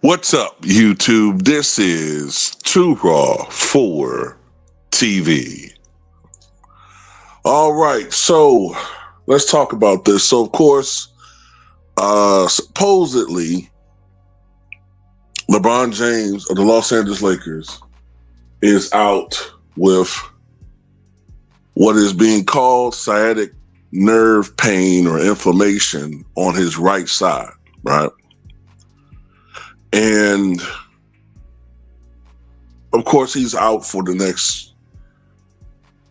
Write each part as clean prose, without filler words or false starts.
What's up, YouTube? This is Too Raw for TV. All right, so let's talk about this. So, of course, supposedly, LeBron James of the Los Angeles Lakers is out with what is being called sciatic nerve pain or inflammation on his right side, right? And of course, he's out for the next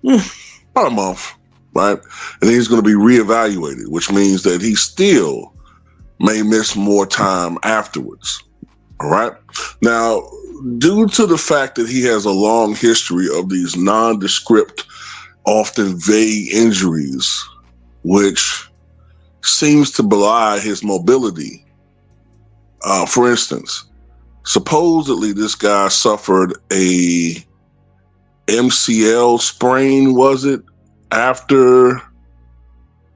about a month, right? And then he's going to be reevaluated, which means that he still may miss more time afterwards. All right. Now, due to the fact that he has a long history of these nondescript, often vague injuries, which seems to belie his mobility. For instance, supposedly this guy suffered a MCL sprain, was it, after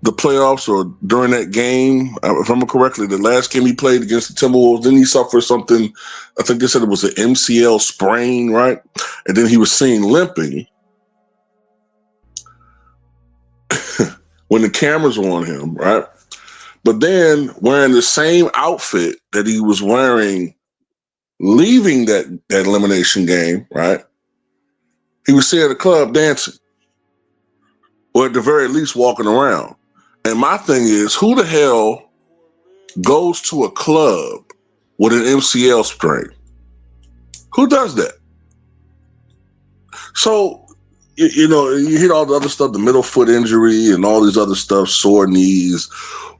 the playoffs or during that game? If I remember correctly, the last game he played against the Timberwolves, then he suffered something, I think they said it was an MCL sprain, right? And then he was seen limping when the cameras were on him, right? But then wearing the same outfit that he was wearing leaving that elimination game, right? He was seen at the club dancing, or at the very least walking around. And my thing is, who the hell goes to a club with an MCL sprain? Who does that? So, you know, you hear all the other stuff, the middle foot injury and all these other stuff, sore knees.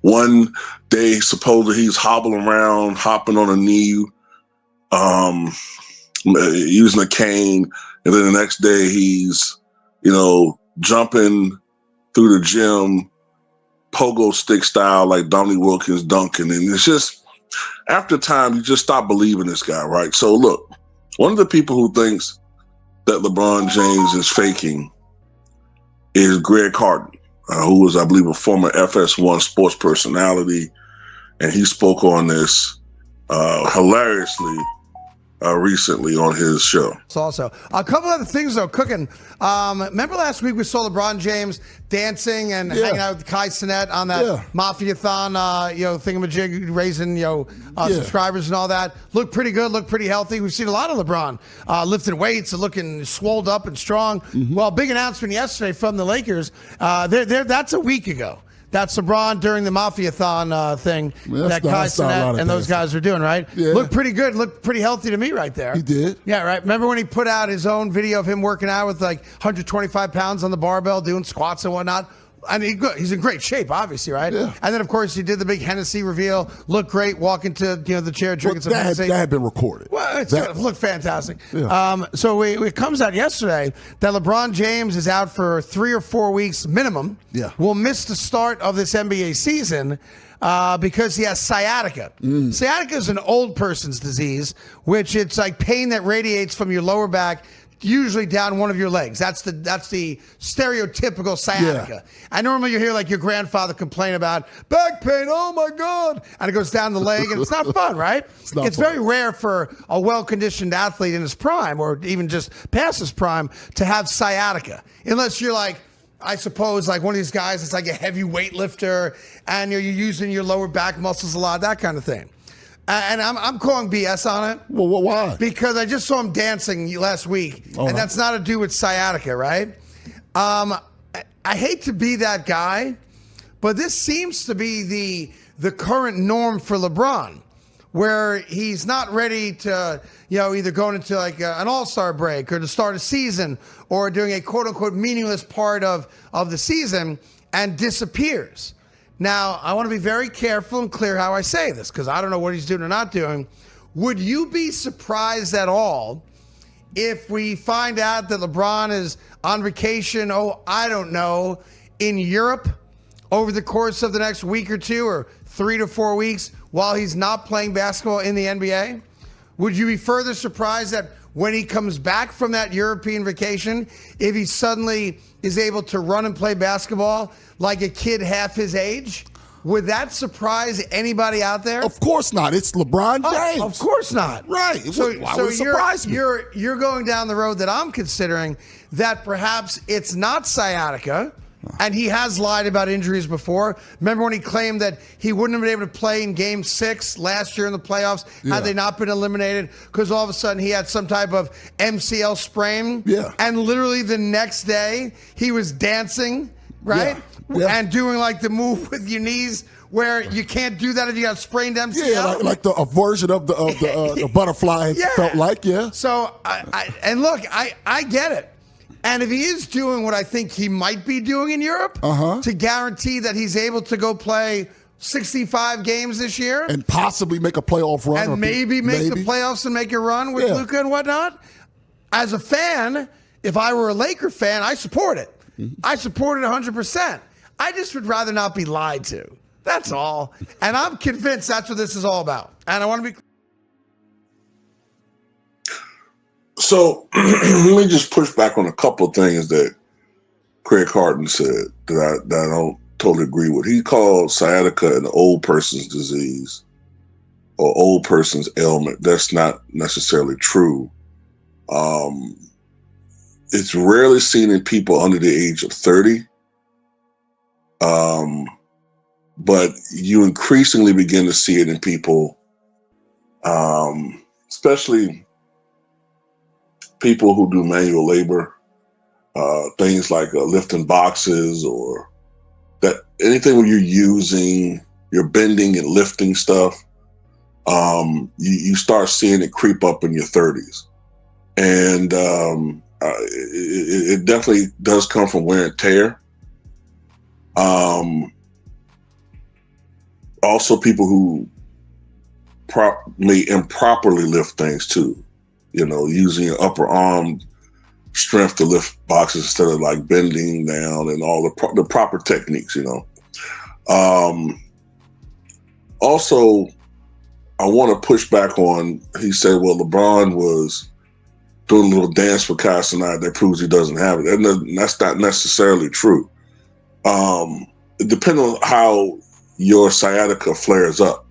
One day, supposedly he's hobbling around, hopping on a knee, using a cane. And then the next day he's, jumping through the gym, pogo stick style, like Dominique Wilkins dunking. And it's just, after time, you just stop believing this guy, right? So look, one of the people who thinks that LeBron James is faking is Greg Harden, who was, I believe, a former FS1 sports personality. And he spoke on this hilariously recently on his show. It's also a couple other things though cooking. Remember last week we saw LeBron James dancing and hanging out with Kai Cenat on that Mafia-thon, thingamajig, raising subscribers and all that. Looked pretty good, looked pretty healthy. We've seen a lot of LeBron lifting weights and looking swolled up and strong. Mm-hmm. Well, big announcement yesterday from the Lakers. That's a week ago. That's LeBron during the Mafia-thon thing that Kai Cenat and those guys are doing, right? Yeah. Looked pretty good. Looked pretty healthy to me right there. He did. Yeah, right. Remember when he put out his own video of him working out with like 125 pounds on the barbell, doing squats and whatnot? I mean, he's in great shape, obviously, right? Yeah. And then, of course, he did the big Hennessy reveal. Looked great, walking to the chair, drinking some Hennessy. That had been recorded. Well, it looked fantastic. Yeah. So it comes out yesterday that LeBron James is out for 3 or 4 weeks minimum. Yeah. Will miss the start of this NBA season because he has sciatica. Sciatica is an old person's disease, which it's like pain that radiates from your lower back, usually down one of your legs. That's the stereotypical sciatica. Yeah. And normally you hear like your grandfather complain about back pain, oh my God, and it goes down the leg, and it's not fun, right? It's very rare for a well-conditioned athlete in his prime, or even just past his prime, to have sciatica. Unless you're like, I suppose, like one of these guys that's like a heavy weightlifter, and you're using your lower back muscles a lot, that kind of thing. And I'm calling BS on it. Well, why? Because I just saw him dancing last week, and that's not to do with sciatica, right? I hate to be that guy, but this seems to be the current norm for LeBron, where he's not ready to, either going into like an all-star break or to start a season or doing a quote-unquote meaningless part of the season and disappears. Now, I want to be very careful and clear how I say this, because I don't know what he's doing or not doing. Would you be surprised at all if we find out that LeBron is on vacation, I don't know, in Europe over the course of the next week or two, or 3 to 4 weeks, while he's not playing basketball in the NBA? Would you be further surprised that when he comes back from that European vacation, if he suddenly is able to run and play basketball like a kid half his age? Would that surprise anybody out there? Of course not. It's LeBron James. Of course not. Right. Why would it surprise me? You're going down the road that I'm considering, that perhaps it's not sciatica, and he has lied about injuries before. Remember when he claimed that he wouldn't have been able to play in Game 6 last year in the playoffs had they not been eliminated, because all of a sudden he had some type of MCL sprain. Yeah. And literally the next day he was dancing, right? Yeah. And doing like the move with your knees where you can't do that if you got sprained MCL. Yeah, like a version of the butterfly felt like, yeah. So, I get it. And if he is doing what I think he might be doing in Europe, to guarantee that he's able to go play 65 games this year. And possibly make a playoff run. And maybe make the playoffs and make a run with Luka and whatnot. As a fan, if I were a Laker fan, I support it. I support it 100%. I just would rather not be lied to. That's all. And I'm convinced that's what this is all about. And I want to be... So let me just push back on a couple of things that Craig Harden said that I don't totally agree with. He called sciatica an old person's disease or old person's ailment. That's not necessarily true. It's rarely seen in people under the age of 30. But you increasingly begin to see it in people, especially people who do manual labor, things like lifting boxes or that anything where you're bending and lifting stuff. You start seeing it creep up in your 30s, and it definitely does come from wear and tear. Also, people who may improperly lift things too. Using your upper arm strength to lift boxes instead of like bending down and all the proper techniques. Also, I want to push back on. He said, "Well, LeBron was doing a little dance for Castaneda that proves he doesn't have it," and that's not necessarily true. It depends on how your sciatica flares up.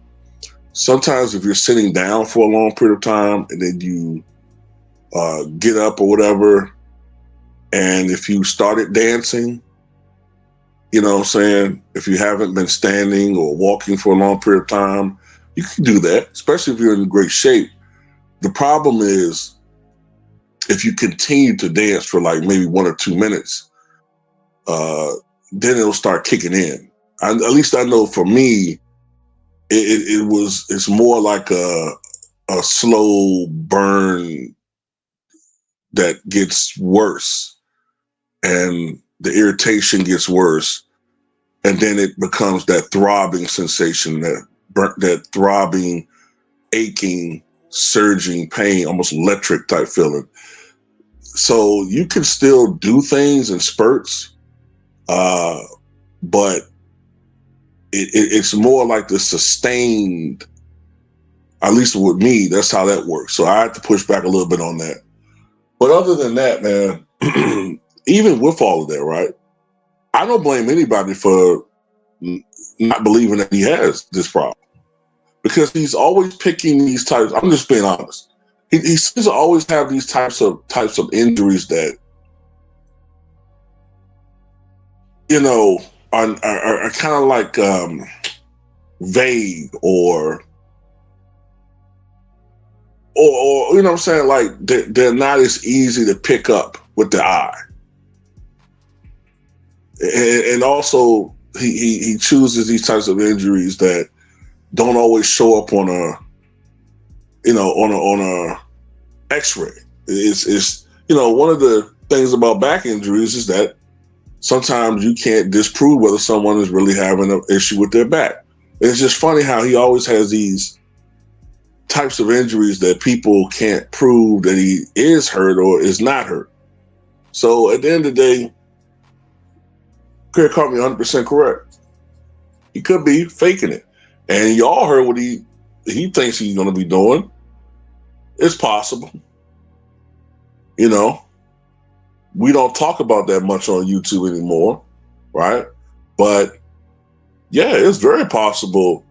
Sometimes if you're sitting down for a long period of time and then you get up or whatever, and if you started dancing, you know what I'm saying? If you haven't been standing or walking for a long period of time, you can do that, especially if you're in great shape. The problem is if you continue to dance for like maybe 1 or 2 minutes, then it'll start kicking in. At least I know for me, it's more like a slow burn that gets worse, and the irritation gets worse, and then it becomes that throbbing sensation, that throbbing, aching, surging pain, almost electric type feeling. So you can still do things in spurts, but it's more like the sustained, at least with me, that's how that works. So I have to push back a little bit on that. But other than that, man, even with all of that, right, I don't blame anybody for not believing that he has this problem, because he's always picking these types. I'm just being honest. He seems to always have these types of injuries that, are kind of like vague or you know what I'm saying? Like they're not as easy to pick up with the eye. And also he chooses these types of injuries that don't always show up on a X-ray. It's one of the things about back injuries is that sometimes you can't disprove whether someone is really having an issue with their back. It's just funny how he always has these types of injuries that people can't prove that he is hurt or is not hurt. So at the end of the day, Craig caught me 100% correct. He could be faking it. And y'all heard what he thinks he's going to be doing. It's possible. We don't talk about that much on YouTube anymore, right? But yeah, it's very possible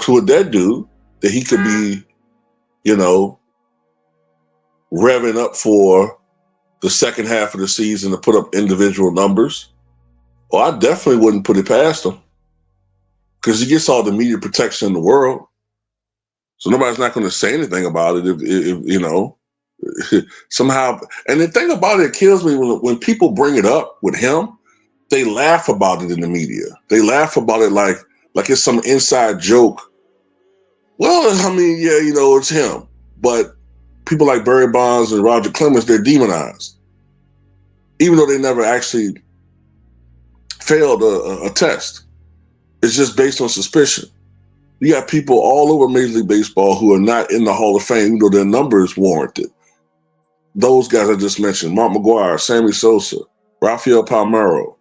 with that dude that he could be, you know, revving up for the second half of the season to put up individual numbers. Well, I definitely wouldn't put it past him because he gets all the media protection in the world. So nobody's not going to say anything about it if you know, somehow. And the thing about it kills me when people bring it up with him, they laugh about it in the media. They laugh about it like it's some inside joke. Well, I mean, yeah, you know, it's him. But people like Barry Bonds and Roger Clemens, they're demonized, even though they never actually failed a test. It's just based on suspicion. You got people all over Major League Baseball who are not in the Hall of Fame, even though their numbers warrant it. Those guys I just mentioned, Mark McGwire, Sammy Sosa, Rafael Palmeiro,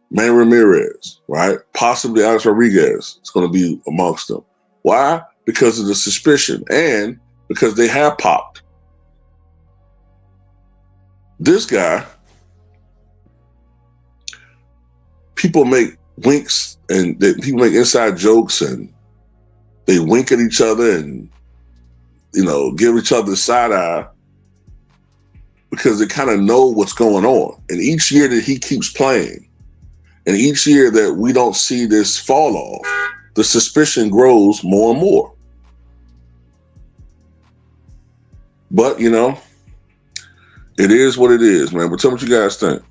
Manny Ramirez, right? Possibly Alex Rodriguez is going to be amongst them. Why? Because of the suspicion and because they have popped. This guy, people make winks and people make inside jokes and they wink at each other and, you know, give each other the side eye because they kind of know what's going on. And each year that he keeps playing and each year that we don't see this fall off, the suspicion grows more and more. But, you know, it is what it is, man. But tell me what you guys think.